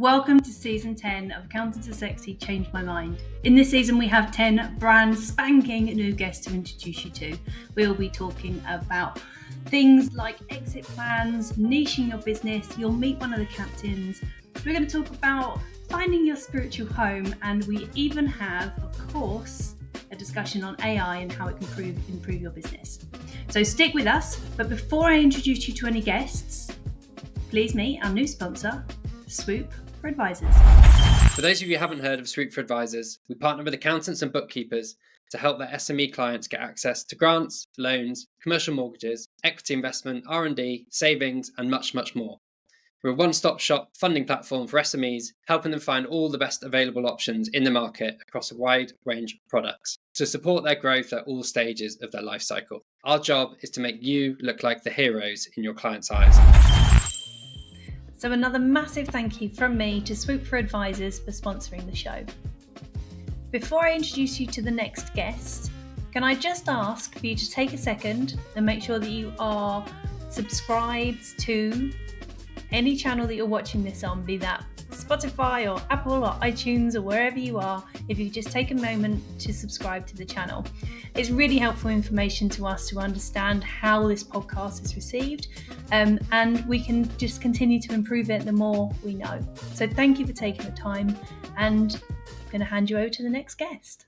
Welcome to season 10 of Accountants Are Sexy, Change My Mind. In this season we have 10 brand spanking new guests to introduce you to. We'll be talking about things like exit plans, niching your business, you'll meet one of the captains. We're going to talk about finding your spiritual home, and we even have, of course, a discussion on AI and how it can improve your business. So stick with us, but before I introduce you to any guests, please meet our new sponsor, Swoop for Advisors. For those of you who haven't heard of Swoop for Advisors, we partner with accountants and bookkeepers to help their SME clients get access to grants, loans, commercial mortgages, equity investment, R&D, savings, and much, much more. We're a one-stop shop funding platform for SMEs, helping them find all the best available options in the market across a wide range of products to support their growth at all stages of their life cycle. Our job is to make you look like the heroes in your clients' eyes. So another massive thank you from me to Swoop for Advisors for sponsoring the show. Before I introduce you to the next guest, can I just ask for you to take a second and make sure that you are subscribed to any channel that you're watching this on, be that Spotify or Apple or iTunes or wherever you are. If you just take a moment to subscribe to the channel, it's really helpful information to us to understand how this podcast is received, and we can just continue to improve it the more we know. So thank you for taking the time, and I'm going to hand you over to the next guest.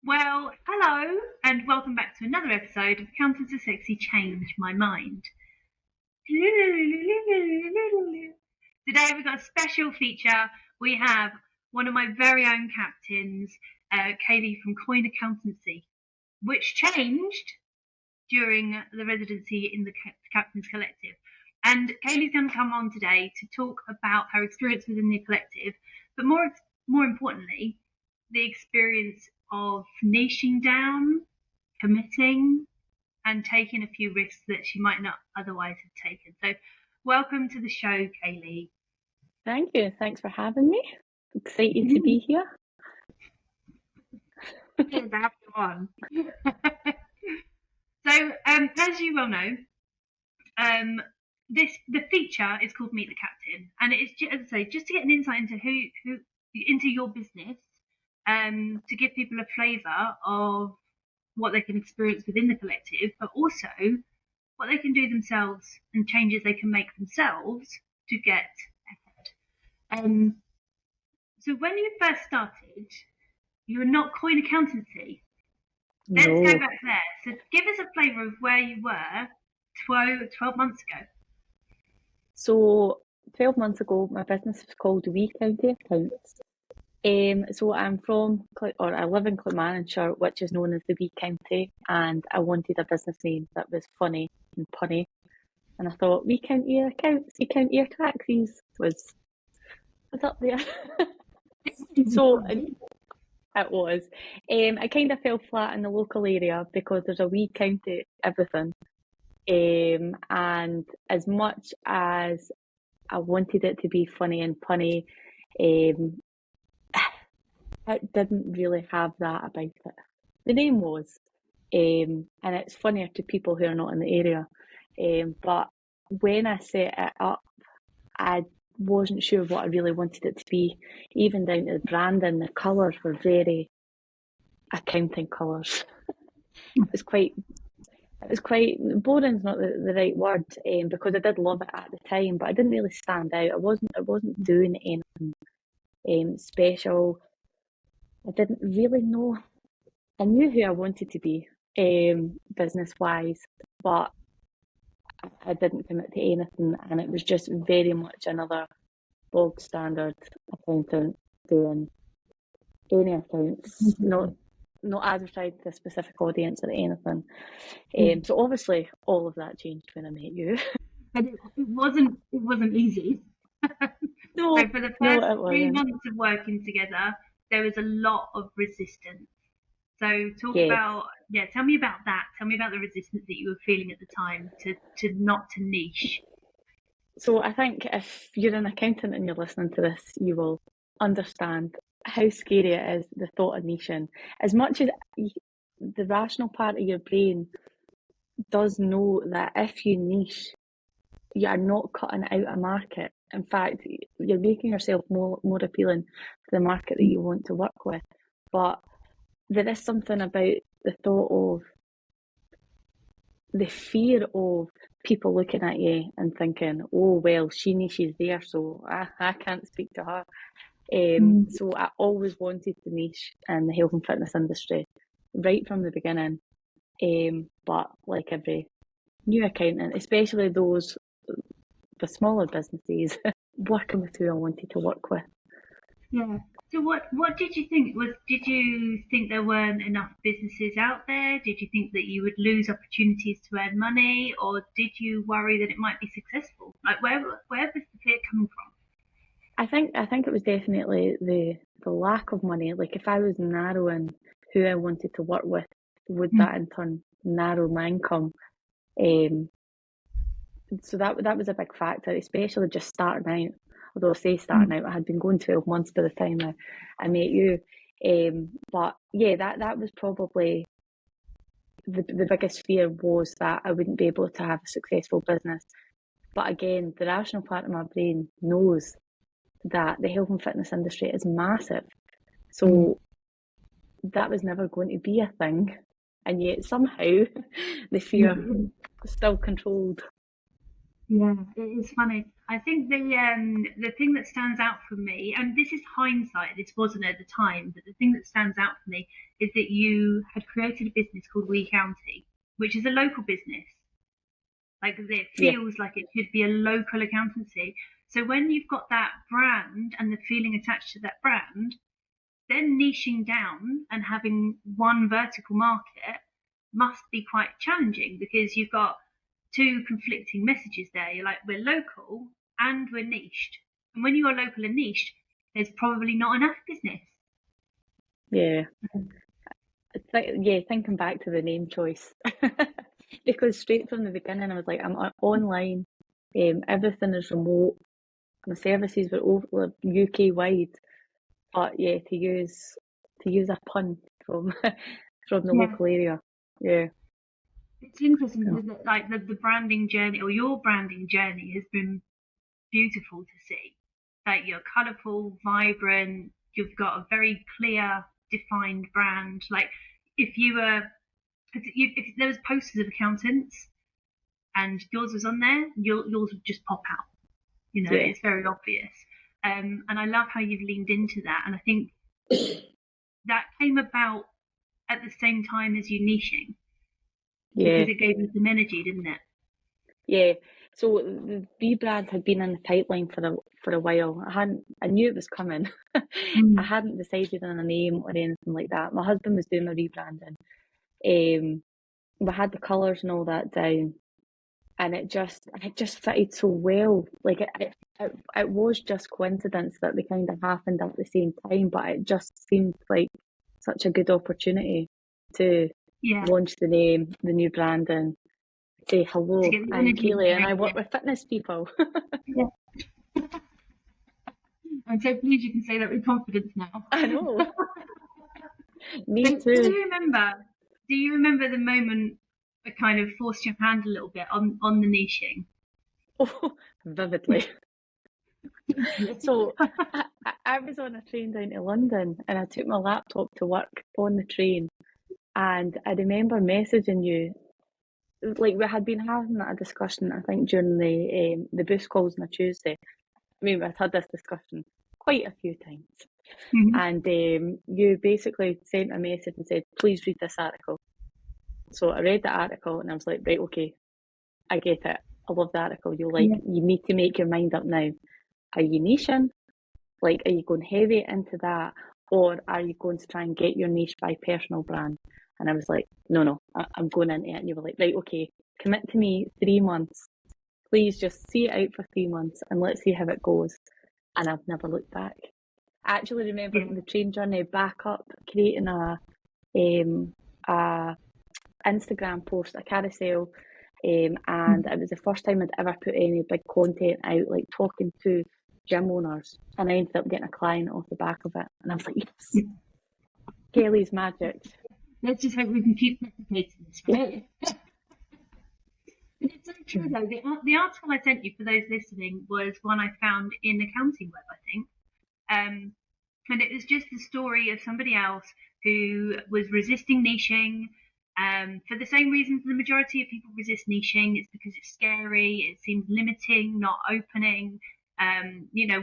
Well, hello and welcome back to another episode of Accountants Are Sexy, Change My Mind. Today we've got a special feature. We have one of my very own captains, Kaylee from Koyn Accountancy, which changed during the residency in the Captain's Collective. And Kaylee's going to come on today to talk about her experience within the collective, but more importantly, the experience of niching down, committing, and taking a few risks that she might not otherwise have taken. So welcome to the show, Kaylee. Thank you. Thanks for having me. Excited to be here. Good to have you on. So, as you well know, the feature is called Meet the Captain, and it's, as I say, just to get an insight into into your business, to give people a flavour of what they can experience within the collective, but also what they can do themselves and changes they can make themselves to get ahead. So when you first started, you were not Koyn Accountancy. Let's go back there. So give us a flavour of where you were 12 months ago. So 12 months ago, my business was called Wee County Accounts. So I live in Clackmannanshire, which is known as the Wee County, and I wanted a business name that was funny and punny. And I thought Wee County Accounts, Wee County Taxis was up there. So it was. I kind of fell flat in the local area because there's a wee county everything. And as much as I wanted it to be funny and punny, it didn't really have that about it. The name was, and it's funnier to people who are not in the area. But when I set it up, I wasn't sure what I really wanted it to be. Even down to the branding, the colours were very accounting colours. It was quite boring's not the right word, because I did love it at the time, but I didn't really stand out. I wasn't doing anything special. I didn't really know. I knew who I wanted to be, business wise, but I didn't commit to anything, and it was just very much another bog standard accountant doing any accounts, not advertising to a specific audience or anything. So obviously all of that changed when I met you. And it wasn't easy. No, so for the first 3 months of working together, there was a lot of resistance. So tell me about that. Tell me about the resistance that you were feeling at the time to not to niche. So I think if you're an accountant and you're listening to this, you will understand how scary it is, the thought of niching. As much as the rational part of your brain does know that if you niche, you are not cutting out a market. In fact, you're making yourself more appealing to the market that you want to work with. But there is something about the thought of the fear of people looking at you and thinking, oh, well, she niches there, so I can't speak to her. So I always wanted to niche in the health and fitness industry right from the beginning. But like every new accountant, especially those the smaller businesses, working with who I wanted to work with. Yeah. So what did you think? Did you think there weren't enough businesses out there? Did you think that you would lose opportunities to earn money, or did you worry that it might be successful? Like where was the fear coming from? I think it was definitely the lack of money. Like if I was narrowing who I wanted to work with, would that in turn narrow my income? So that was a big factor, especially just starting out. Although I say starting out, I had been going 12 months by the time I met you. But yeah, that was probably the biggest fear, was that I wouldn't be able to have a successful business. But again, the rational part of my brain knows that the health and fitness industry is massive. So that was never going to be a thing. And yet somehow the fear still controlled. Yeah, it is funny. I think the thing that stands out for me, and this is hindsight, this wasn't at the time, but the thing that stands out for me is that you had created a business called We County, which is a local business. Like it feels like it should be a local accountancy. So when you've got that brand and the feeling attached to that brand, then niching down and having one vertical market must be quite challenging, because you've got two conflicting messages there. You're like, we're local and we're niched. And when you are local and niched, there's probably not enough business. Yeah. Thinking back to the name choice. Because straight from the beginning I was like, I'm online, everything is remote, my services were over UK wide. But yeah, to use a pun from from the local area. Yeah. It's interesting because like the branding journey, or your branding journey, has been beautiful to see. Like you're colourful, vibrant, you've got a very clear, defined brand. Like if there was posters of accountants and yours was on there, yours would just pop out. It's very obvious. And I love how you've leaned into that. And I think that came about at the same time as you niching. Yeah. Because it gave you some energy, didn't it? Yeah. So the rebrand had been in the pipeline for a while. I knew it was coming. I hadn't decided on a name or anything like that. My husband was doing my rebranding. We had the colours and all that down, and it just fitted so well. Like it was just coincidence that they kind of happened at the same time, but it just seemed like such a good opportunity to launch the name, the new brand, and say hello, I'm Kaylee and I work with fitness people. I'm so pleased you can say that with confidence now. I know. Me too. Do you remember the moment that kind of forced your hand a little bit on the niching? Oh, vividly. So I was on a train down to London and I took my laptop to work on the train, and I remember messaging you. Like we had been having a discussion, I think during the boost calls on a Tuesday. I mean, I'd had this discussion quite a few times. And you basically sent a message and said, please read this article. So I read the article and I was like, right, okay, I get it. I love the article. You need to make your mind up now. Are you niching? Like, are you going heavy into that? Or are you going to try and get your niche by personal brand? And I was like, no, I'm going into it. And you were like, right, okay, commit to me 3 months. Please just see it out for 3 months and let's see how it goes. And I've never looked back. I actually remember the train journey back up, creating a Instagram post, a carousel, and it was the first time I'd ever put any big content out, like talking to gym owners, and I ended up getting a client off the back of it, and I was like, yes, Kelly's magic. Let's just hope we can keep replicating this, right? But it's so true though. The article I sent you for those listening was one I found in Accounting Web, I think. And it was just the story of somebody else who was resisting niching for the same reasons the majority of people resist niching. It's because it's scary, it seems limiting, not opening.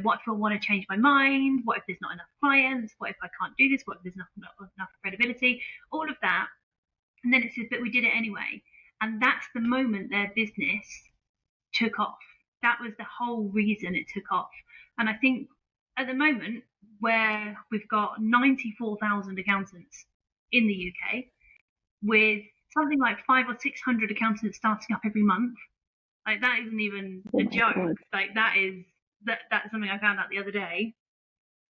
What if I want to change my mind? What if there's not enough clients? What if I can't do this? What if there's not enough credibility? All of that. And then it says, but we did it anyway. And that's the moment their business took off. That was the whole reason it took off. And I think at the moment, where we've got 94,000 accountants in the UK, with something like 500 or 600 accountants starting up every month, like that isn't even a joke. God. Like that's something I found out the other day.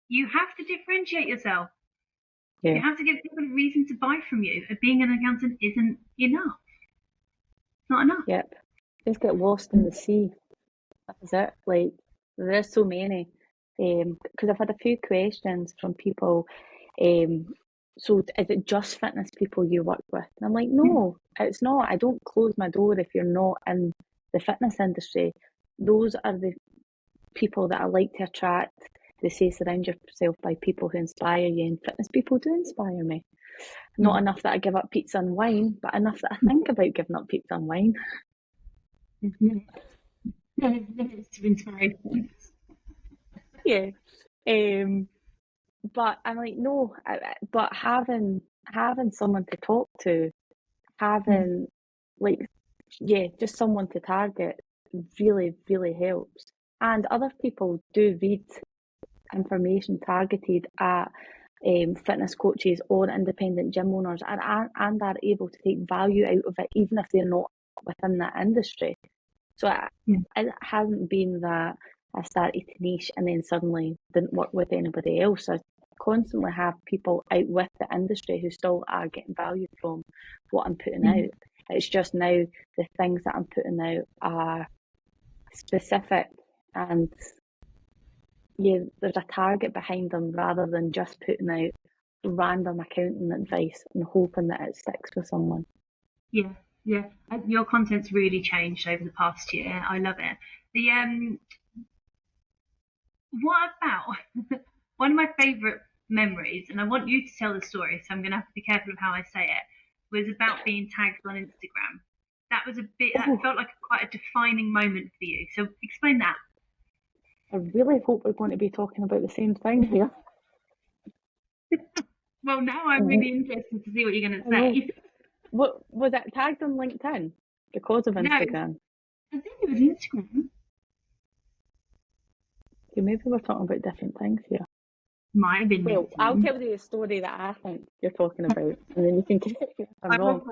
You have to differentiate yourself. Yeah. You have to give people a reason to buy from you. Being an accountant isn't enough. It's not enough. Yep. Just get lost in the sea. That's it. Like, there's so many. Because I've had a few questions from people. So is it just fitness people you work with? And I'm like, no, it's not. I don't close my door if you're not in the fitness industry. Those are the people that I like to attract. They say surround yourself by people who inspire you, and fitness people do inspire me. Not enough that I give up pizza and wine, but enough that I think about giving up pizza and wine. It's inspiring. Yeah. But I'm like, no, but having someone to talk to, having just someone to target really, really helps. And other people do read information targeted at fitness coaches or independent gym owners and are able to take value out of it, even if they're not within that industry. So it hasn't been that I started to niche and then suddenly didn't work with anybody else. I constantly have people out with the industry who still are getting value from what I'm putting out. It's just now the things that I'm putting out are specific and there's a target behind them rather than just putting out random accounting advice and hoping that it sticks with someone. Yeah. Your content's really changed over the past year. I love it. What about one of my favourite memories, and I want you to tell the story, so I'm going to have to be careful of how I say it, was about being tagged on Instagram. That was that felt like quite a defining moment for you. So explain that. I really hope we're going to be talking about the same thing here. Well, now I'm really interested to see what you're going to say. What was it tagged on LinkedIn because of Instagram? No, I think it was Instagram. Okay, maybe we're talking about different things here. Might have been. Well, I'll tell you a story that I think you're talking about, and then you can correct me if I'm wrong.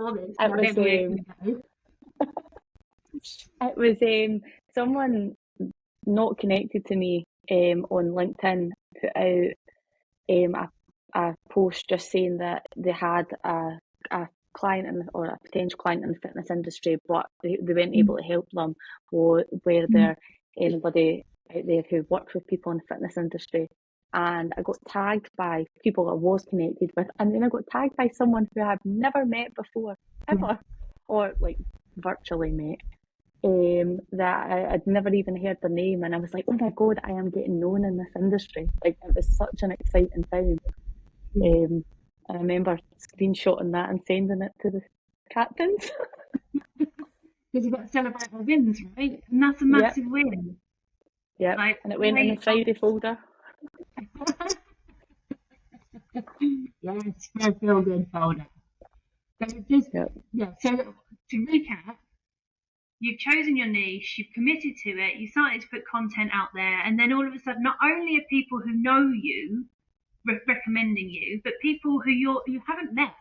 It was someone not connected to me on LinkedIn put out a post just saying that they had a client or a potential client in the fitness industry, but they weren't able to help them, or were there anybody out there who worked with people in the fitness industry. And I got tagged by people I was connected with, and then I got tagged by someone who I've never met before, ever, or like virtually met, that I'd never even heard their name, and I was like, oh my god, I am getting known in this industry. Like, it was such an exciting time. I remember screenshotting that and sending it to the captains. Because you've got to celebrate our wins, right? And that's a massive win. Yeah, and it went in the Friday folder. Yes, feel good folder. So so to recap, you've chosen your niche, you've committed to it, you started to put content out there, and then all of a sudden, not only are people who know you recommending you, but people who you haven't met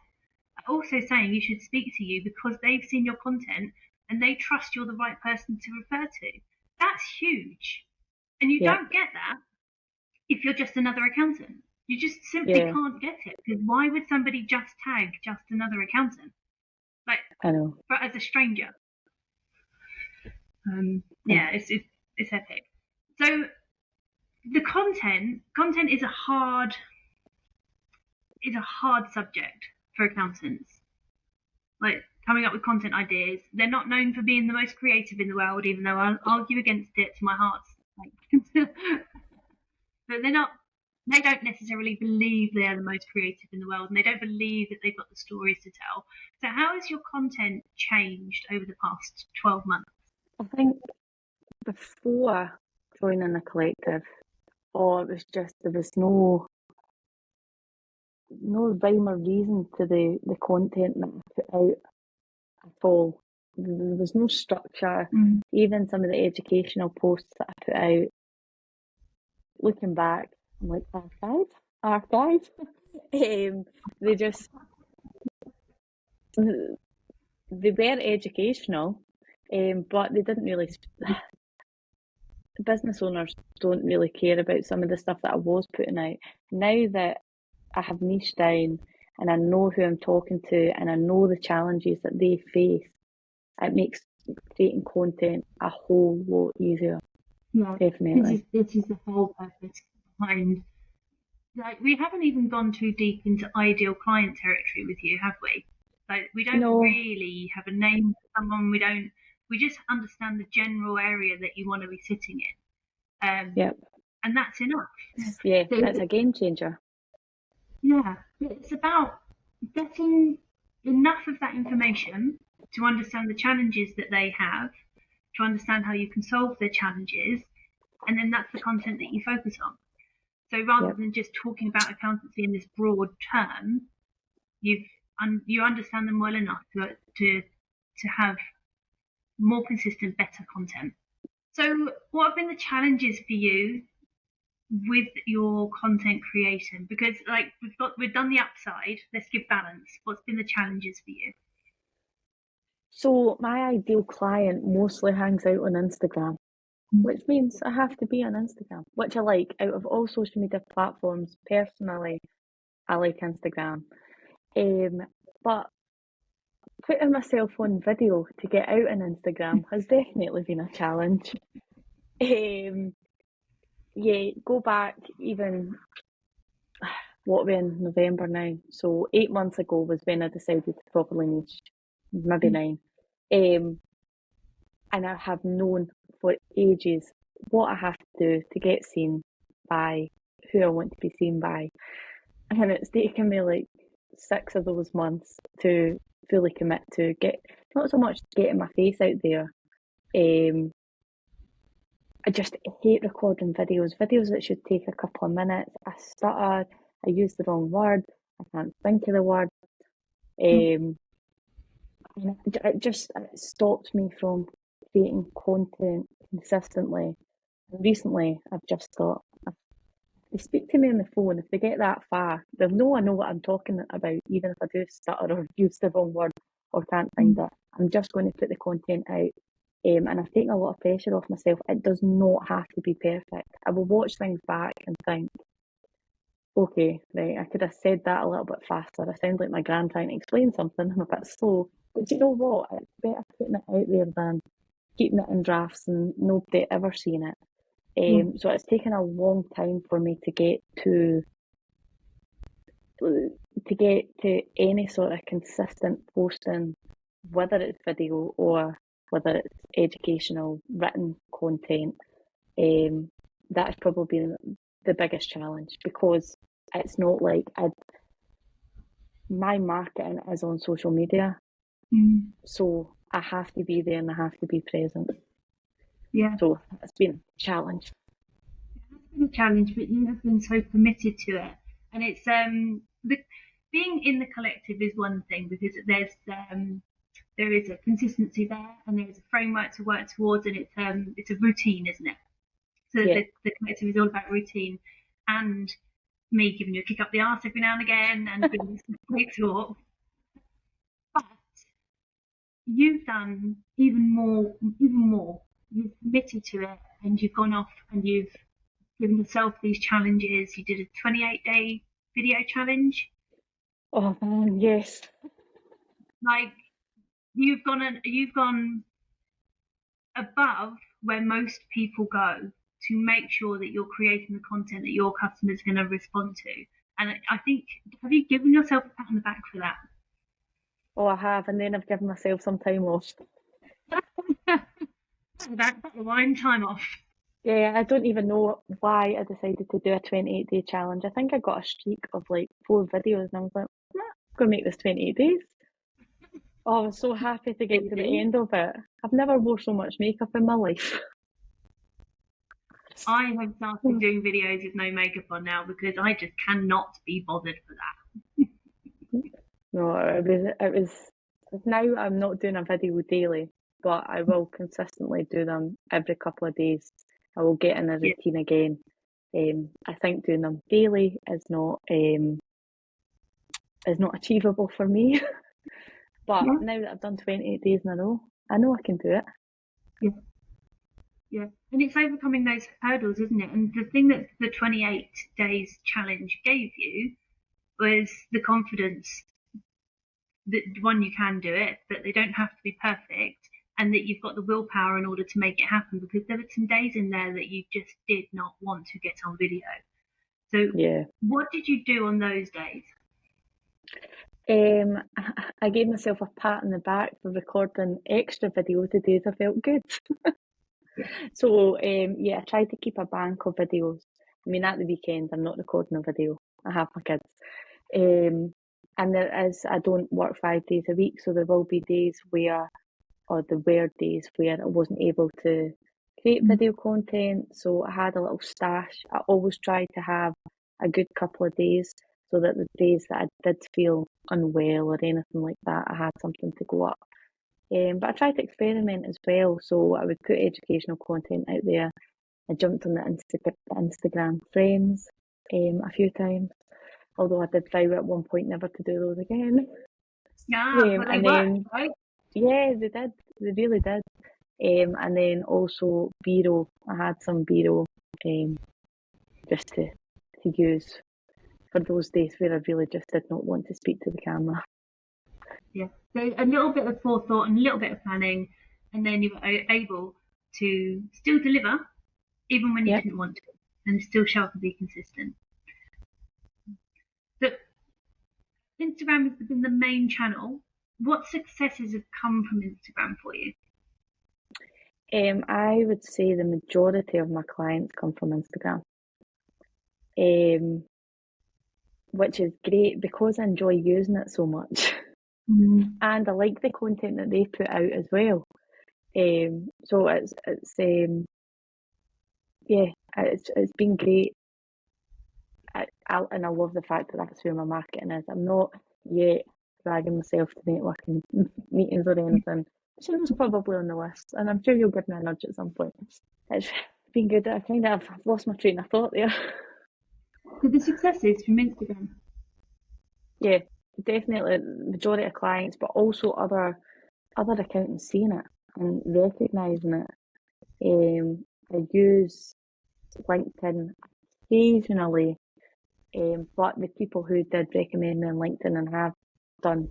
are also saying you should speak to you because they've seen your content and they trust you're the right person to refer to. That's huge. And you don't get that if you're just another accountant. You just simply can't get it, because why would somebody just tag just another accountant? Like, I know. But as a stranger. It's epic. So the content is a hard subject for accountants. Like, coming up with content ideas. They're not known for being the most creative in the world, even though I'll argue against it to my heart's like. But they don't necessarily believe they're the most creative in the world, and they don't believe that they've got the stories to tell. So how has your content changed over the past 12 months? I think before joining the collective, it was just, there was no rhyme or reason to the content that I put out at all. There was no structure. Even some of the educational posts that I put out, looking back, I'm like, archive. They just, they were educational, but they didn't really. Business owners don't really care about some of the stuff that I was putting out. Now that I have niched down and I know who I'm talking to and I know the challenges that they face, it makes creating content a whole lot easier. Yeah, definitely. This is the whole purpose behind. Like, we haven't even gone too deep into ideal client territory with you, have we? Like, we don't really have a name for someone. We just understand the general area that you want to be sitting in. Yep. And that's enough. Yeah, that's a game changer. Yeah, it's about getting enough of that information to understand the challenges that they have, to understand how you can solve their challenges, and then that's the content that you focus on. So rather than just talking about accountancy in this broad term, you understand them well enough to have more consistent, better content. So what have been the challenges for you with your content creation? Because like we've done the upside, let's give balance. What's been the challenges for you? So my ideal client mostly hangs out on Instagram, which means I have to be on Instagram, which I like. Out of all social media platforms, personally, I like Instagram. But putting myself on video to get out on Instagram has definitely been a challenge. Yeah, go back even, what are we in, November now? So 8 months ago was when I decided to properly niche, maybe 9. And I have known for ages what I have to do to get seen by who I want to be seen by. And it's taken me like 6 of those months to fully commit to not so much getting my face out there. I just hate recording videos that should take a couple of minutes. I stutter, I use the wrong word, I can't think of the word. And it stops me from creating content consistently. And recently, I've just thought, if they speak to me on the phone, if they get that far, they'll know I know what I'm talking about, even if I do stutter or use the wrong word or can't find it. I'm just going to put the content out. And I've taken a lot of pressure off myself. It does not have to be perfect. I will watch things back and think, okay, right, I could have said that a little bit faster. I sound like my gran trying to explain something. I'm a bit slow. But you know what? It's better putting it out there than keeping it in drafts and nobody ever seeing it. So it's taken a long time for me to get to any sort of consistent posting, whether it's video or whether it's educational written content. That's probably been the biggest challenge, because it's not like my marketing is on social media, so I have to be there and I have to be present. Yeah. So it's been a challenge. It has been a challenge, but you have been so committed to it, and it's being in the collective is one thing, because there is a consistency there and there is a framework to work towards, and it's a routine, isn't it? So yeah. The collective is all about routine, and me giving you a kick up the arse every now and again and being great talk. But you've done even more. You've committed to it, and you've gone off and you've given yourself these challenges. You did a 28-day video challenge. Oh man, yes. Like, you've gone above where most people go to make sure that you're creating the content that your customers are going to respond to. And I think, have you given yourself a pat on the back for that? Oh, I have, and then I've given myself some time off. That's the wine time off. Yeah, I don't even know why I decided to do a 28-day challenge. I think I got a streak of like 4 videos, and I was like, "Nah, I'm going to make this 28 days. Oh, I was so happy to get to the end of it. I've never wore so much makeup in my life. I have started doing videos with no makeup on now because I just cannot be bothered for that. No, it was, now I'm not doing a video daily, but I will consistently do them every couple of days. I will get in a Yeah. routine again. I think doing them daily is not achievable for me. But Yeah. now that I've done 28 days in a row, I know I can do it. Yeah. Yeah. And it's overcoming those hurdles, isn't it? And the thing that the 28 days challenge gave you was the confidence that one, you can do it, that they don't have to be perfect, and that you've got the willpower in order to make it happen, because there were some days in there that you just did not want to get on video. So Yeah. what did you do on those days? I gave myself a pat on the back for recording extra videos the days I felt good. So, yeah, I tried to keep a bank of videos. I mean, at the weekend, I'm not recording a video. I have my kids. And I don't work 5 days a week, so there will be days where, or there were days where I wasn't able to create video content. So I had a little stash. I always try to have a good couple of days so that the days that I did feel unwell or anything like that, I had something to go up. But I tried to experiment as well. So I would put educational content out there. I jumped on the Instagram Friends a few times, although I did vow at one point never to do those again. Yeah, but they And worked, then, right? yeah, they did. They really did. And then also B-roll. I had some B-roll just to use for those days where I really just did not want to speak to the camera. Yeah. So a little bit of forethought and a little bit of planning, and then you were able to still deliver even when you Yep. didn't want to, and still show up and be consistent. So Instagram has been the main channel. What successes have come from Instagram for you? I would say the majority of my clients come from Instagram, which is great because I enjoy using it so much. And I like the content that they put out as well. So it's been great. And I love the fact that that's where my marketing is. I'm not yet dragging myself to networking meetings or anything. It's probably on the list, and I'm sure you'll give me a nudge at some point. It's been good. I've lost my train of thought there. So the successes from Instagram. Yeah, definitely majority of clients, but also other accountants seeing it and recognising it. I use LinkedIn occasionally, but the people who did recommend me on LinkedIn and have done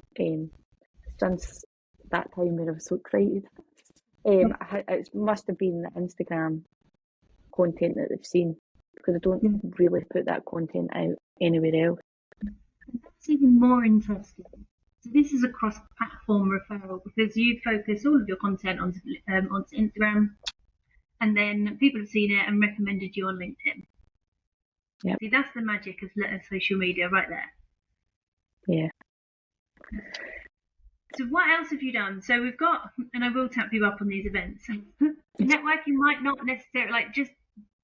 since that time where I was so excited, it must have been the Instagram content that they've seen, because I don't really put that content out anywhere else. That's even more interesting. So this is a cross-platform referral because you focus all of your content onto Instagram, and then people have seen it and recommended you on LinkedIn. Yeah. See, that's the magic of social media right there. Yeah. So what else have you done? So we've got, and I will tap you up on these events. Networking might not necessarily, like just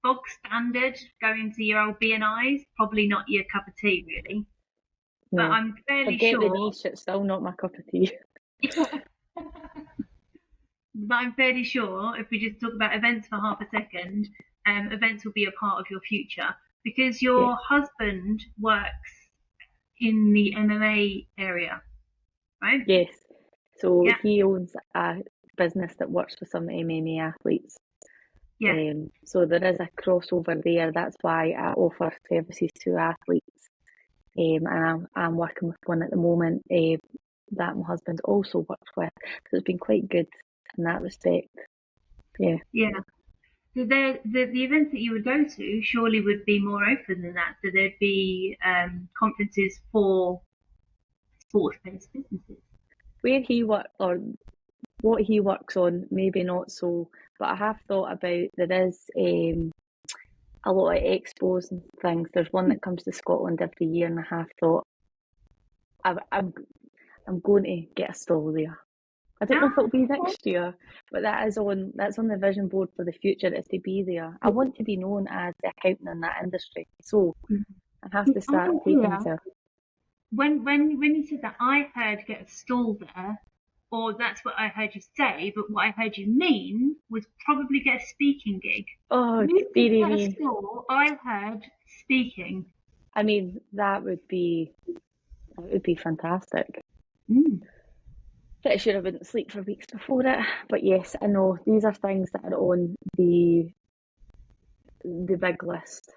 bog standard, going to your old BNIs, probably not your cup of tea, really. No. But I'm fairly Forget sure. the niche, it's still not my cup of tea. But I'm fairly sure if we just talk about events for half a second, events will be a part of your future because your husband works in the MMA area, right? Yes. So he owns a business that works with some MMA athletes. Yeah. So there is a crossover there. That's why I offer services to athletes. And I'm working with one at the moment that my husband also works with. So it's been quite good in that respect. Yeah. Yeah. So the events that you would go to surely would be more open than that. So there'd be conferences for sports-based businesses. where he works or what he works on, maybe not so. But I have thought about there is a lot of expos and things. There's one that comes to Scotland every year, and I have thought I'm going to get a stall there. I don't know if it'll be next year, but that's on the vision board for the future, is to be there. I want to be known as the accountant in that industry, so I have to start taking myself. When you said that, I heard get a stall there, or that's what I heard you say, but what I heard you mean was probably get a speaking gig. Oh, dearie me. I heard speaking. I mean, that would be fantastic. Pretty sure I wouldn't sleep for weeks before it, but yes, I know these are things that are on the big list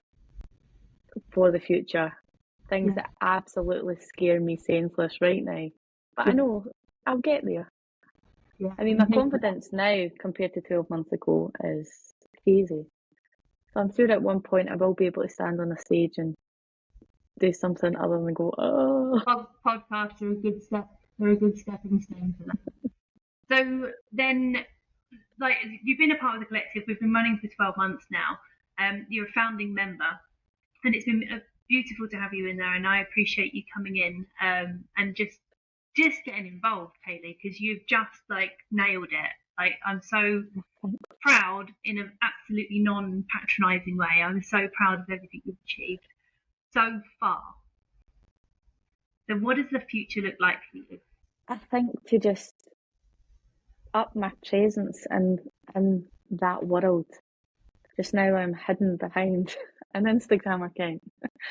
for the future. Things that absolutely scare me senseless right now, but I know I'll get there. I mean, my confidence now compared to 12 months ago is crazy. So I'm sure at one point I will be able to stand on a stage and do something other than go, oh. Podcasts are a good step. They're a good stepping stone for that. So then, like, you've been a part of the collective. We've been running for 12 months now. You're a founding member, and it's been beautiful to have you in there. And I appreciate you coming in and just getting involved, Kaylee, because you've just nailed it. Like, I'm so proud in an absolutely non-patronising way. I'm so proud of everything you've achieved so far. So what does the future look like for you? I think to just up my presence in that world. Just now I'm hidden behind an Instagram account.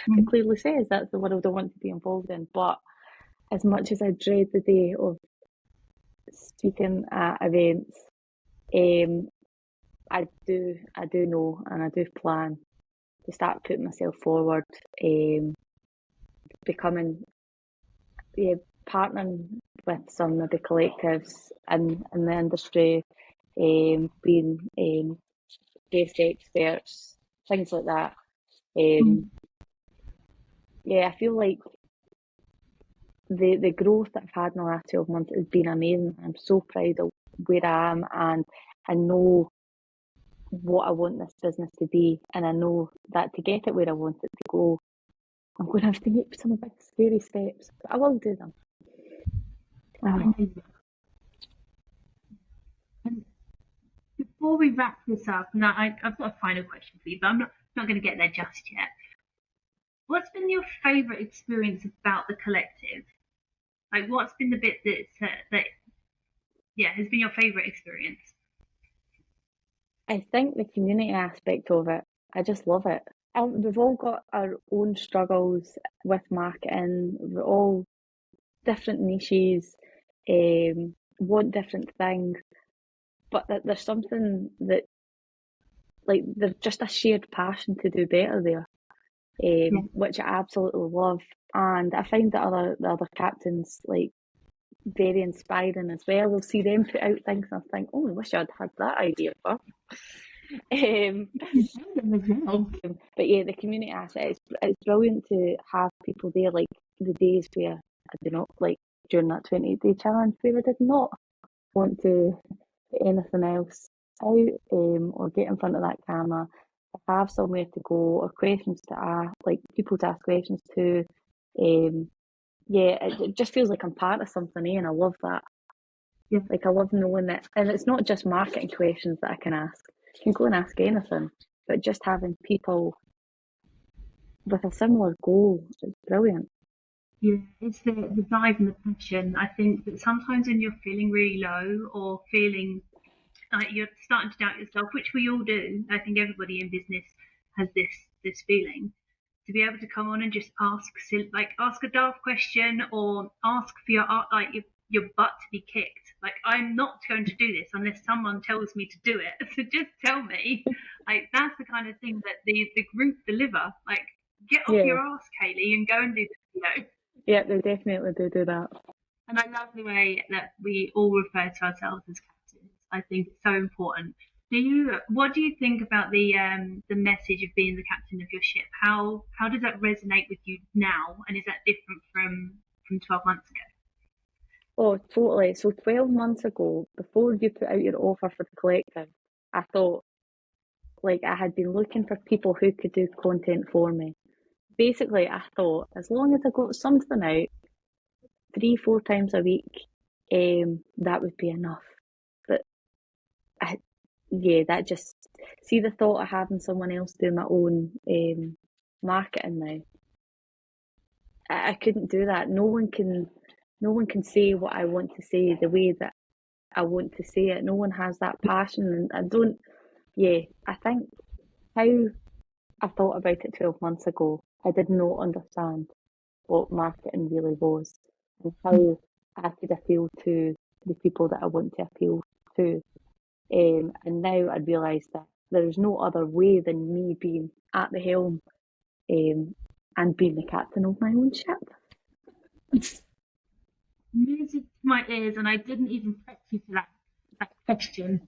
It clearly says that's the world I want to be involved in. But as much as I dread the day of speaking at events, I do know, and I do plan to start putting myself forward, becoming, partnering with some of the collectives in the industry, being guest experts, things like that. I feel like the growth that I've had in the last 12 months has been amazing. I'm so proud of where I am, and I know what I want this business to be, and I know that to get it where I want it to go, I'm going to have to make some big scary steps, but I will do them. And before we wrap this up, and I've got a final question for you, but I'm not going to get there just yet. What's been your favourite experience about the collective? Like, what's been the bit that has been your favourite experience? I think the community aspect of it, I just love it. We've all got our own struggles with marketing. We're all different niches, want different things, but there's something that, like, there's just a shared passion to do better there, which I absolutely love. And I find that the other captains, like, very inspiring as well. We'll see them put out things and I think, oh, I wish I'd had that idea first. But the community aspect, it's brilliant to have people there, like the days where I do not, like during that 28-day challenge, where I did not want to put anything else out, or get in front of that camera, to have somewhere to go, or questions to ask, like people to ask questions to. It just feels like I'm part of something, and I love that. Yeah. Like, I love knowing that, and it's not just marketing questions that I can ask. You can go and ask anything, but just having people with a similar goal is brilliant. Yeah, it's the drive and the passion. I think that sometimes when you're feeling really low or feeling like you're starting to doubt yourself, which we all do, I think everybody in business has this feeling, to be able to come on and just ask a daft question, or ask for your butt to be kicked. Like, I'm not going to do this unless someone tells me to do it. So just tell me. Like, that's the kind of thing that the group deliver. Like, get off your ass, Kaylee, and go and do this video. Yeah, they definitely do that. And I love the way that we all refer to ourselves as captains. I think it's so important. What do you think about the message of being the captain of your ship? How does that resonate with you now, and is that different from 12 months ago? Oh, totally. So 12 months ago, before you put out your offer for the collective, I thought, like, I had been looking for people who could do content for me. Basically, I thought, as long as I got something out 3, 4 times a week, that would be enough. But that just, see the thought of having someone else do my own marketing now. I couldn't do that. No one can say what I want to say the way that I want to say it. No one has that passion, and I think how I thought about it 12 months ago, I did not understand what marketing really was and how I could appeal to the people that I want to appeal to. And now I realise that there's no other way than me being at the helm and being the captain of my own ship. Music to my ears, and I didn't even prep you for that question.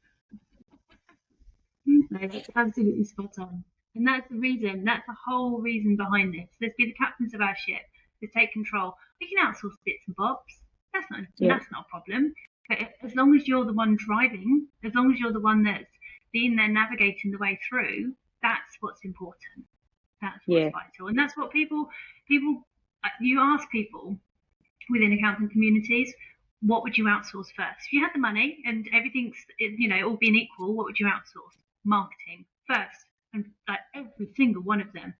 No, that's absolutely spot on. And that's the whole reason behind this. Let's be the captains of our ship. Let's take control. We can outsource bits and bobs. That's not a problem. But as long as you're the one driving, as long as you're the one that's being there navigating the way through, that's what's important. That's what's vital. And that's what people, you ask people within accounting communities, what would you outsource first? If you had the money and everything's, all being equal, what would you outsource? Marketing first, and like every single one of them.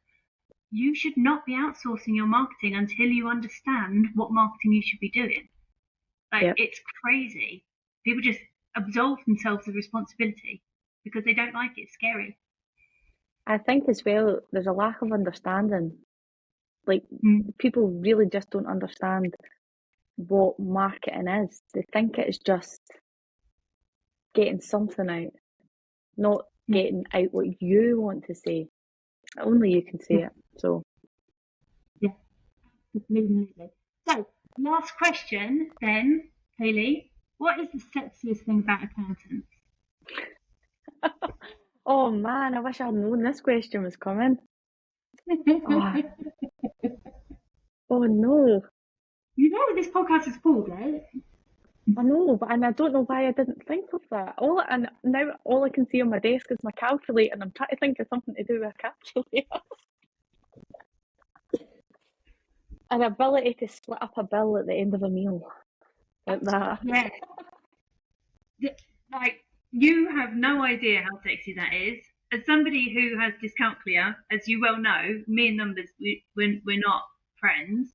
You should not be outsourcing your marketing until you understand what marketing you should be doing. It's crazy. People just absolve themselves of responsibility because they don't like it. It's scary. I think as well, there's a lack of understanding. Like, people really just don't understand what marketing is. They think it is just getting something out, not getting out what you want to say. Only you can say it. So, yeah, absolutely. So, last question then, Hayley. What is the sexiest thing about accountants? Oh man, I wish I'd known this question was coming. Oh no. You know what this podcast is called, right? I know, but I don't know why I didn't think of that. All I can see on my desk is my calculator, and I'm trying to think of something to do with a calculator. An ability to split up a bill at the end of a meal, like that. Yeah. Like, you have no idea how sexy that is. As somebody who has dyscalculia, as you well know, me and numbers, we're not friends.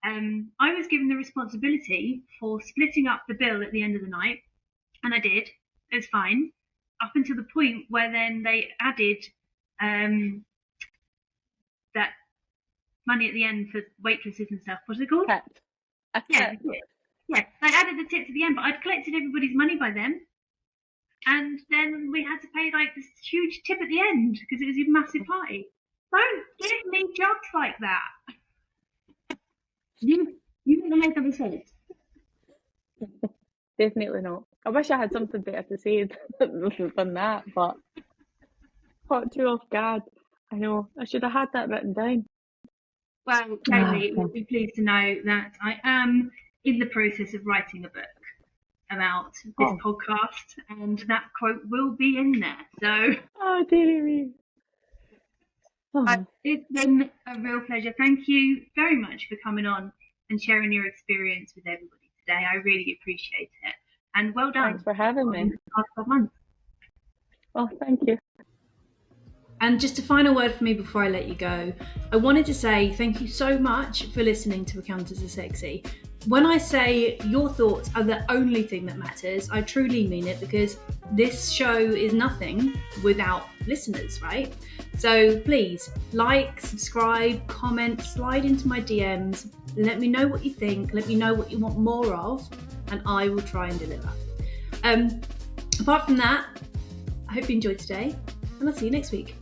I was given the responsibility for splitting up the bill at the end of the night, and I did. It was fine, up until the point where then they added that money at the end for waitresses and stuff. What's it called? Yeah. They added the tips at the end, but I'd collected everybody's money by then. And then we had to pay like this huge tip at the end because it was a massive party. Don't give me jobs like that. You wouldn't have made that mistake. Definitely not. I wish I had something better to say than that, but caught you off guard. I know. I should have had that written down. Well, Hayley, you'll be pleased to know that I am in the process of writing a book about this podcast, and that quote will be in there. So, oh dear me. It's been a real pleasure. Thank you very much for coming on and sharing your experience with everybody today. I really appreciate it, and well done. Thanks for having me. The past 12 months. Oh, thank you. And just a final word for me before I let you go. I wanted to say thank you so much for listening to Accountants Are Sexy. When I say your thoughts are the only thing that matters, I truly mean it, because this show is nothing without listeners, right? So please like, subscribe, comment, slide into my DMs. Let me know what you think. Let me know what you want more of, and I will try and deliver. Apart from that, I hope you enjoyed today, and I'll see you next week.